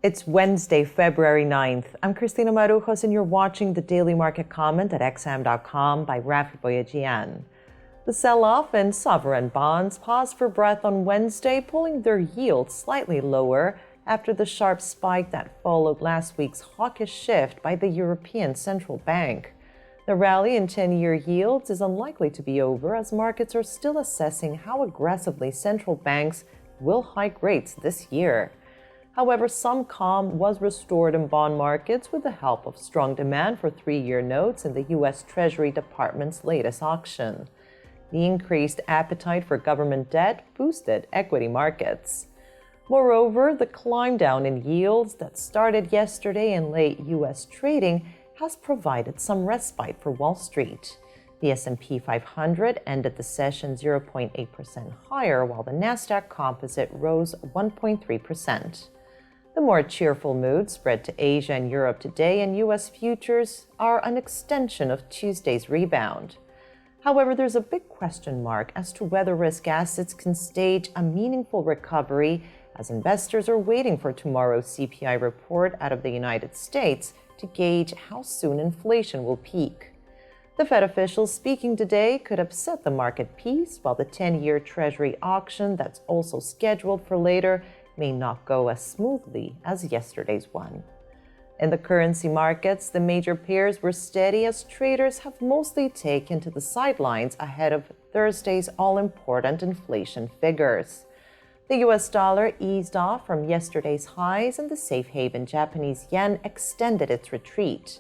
It's Wednesday, February 9th. I'm Christina Marujos, and you're watching the Daily Market Comment at xm.com by Rafi Boyajian. The sell-off in sovereign bonds paused for breath on Wednesday, pulling their yields slightly lower after the sharp spike that followed last week's hawkish shift by the European Central Bank. The rally in 10-year yields is unlikely to be over, as markets are still assessing how aggressively central banks will hike rates this year. However, some calm was restored in bond markets with the help of strong demand for 3-year notes in the US Treasury Department's latest auction. The increased appetite for government debt boosted equity markets. Moreover, the climb down in yields that started yesterday in late US trading has provided some respite for Wall Street. The S&P 500 ended the session 0.8% higher, while the Nasdaq Composite rose 1.3%. The more cheerful mood spread to Asia and Europe today, and U.S. futures are an extension of Tuesday's rebound. However, there's a big question mark as to whether risk assets can stage a meaningful recovery, as investors are waiting for tomorrow's CPI report out of the United States to gauge how soon inflation will peak. The Fed officials speaking today could upset the market peace, while the 10-year Treasury auction that's also scheduled for later may not go as smoothly as yesterday's one. In the currency markets, the major pairs were steady, as traders have mostly taken to the sidelines ahead of Thursday's all-important inflation figures. The US dollar eased off from yesterday's highs, and the safe haven Japanese yen extended its retreat.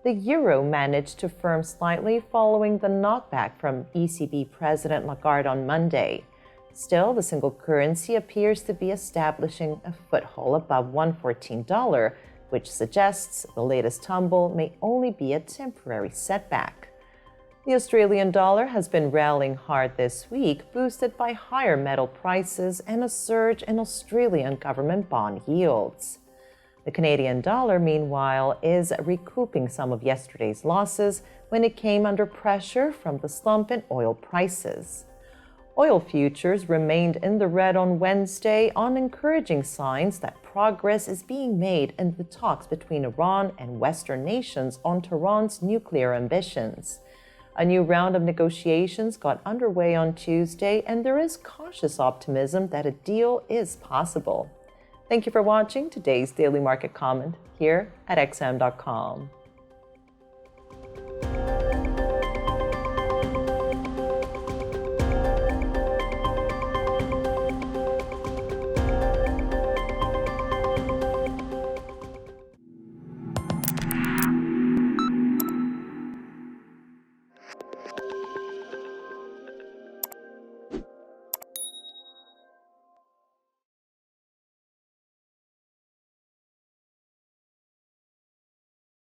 The euro managed to firm slightly following the knockback from ECB President Lagarde on Monday. Still, the single currency appears to be establishing a foothold above $1.14, which suggests the latest tumble may only be a temporary setback. The Australian dollar has been rallying hard this week, boosted by higher metal prices and a surge in Australian government bond yields. The Canadian dollar, meanwhile, is recouping some of yesterday's losses when it came under pressure from the slump in oil prices. Oil futures remained in the red on Wednesday on encouraging signs that progress is being made in the talks between Iran and Western nations on Tehran's nuclear ambitions. A new round of negotiations got underway on Tuesday, and there is cautious optimism that a deal is possible. Thank you for watching today's Daily Market Comment here at xm.com.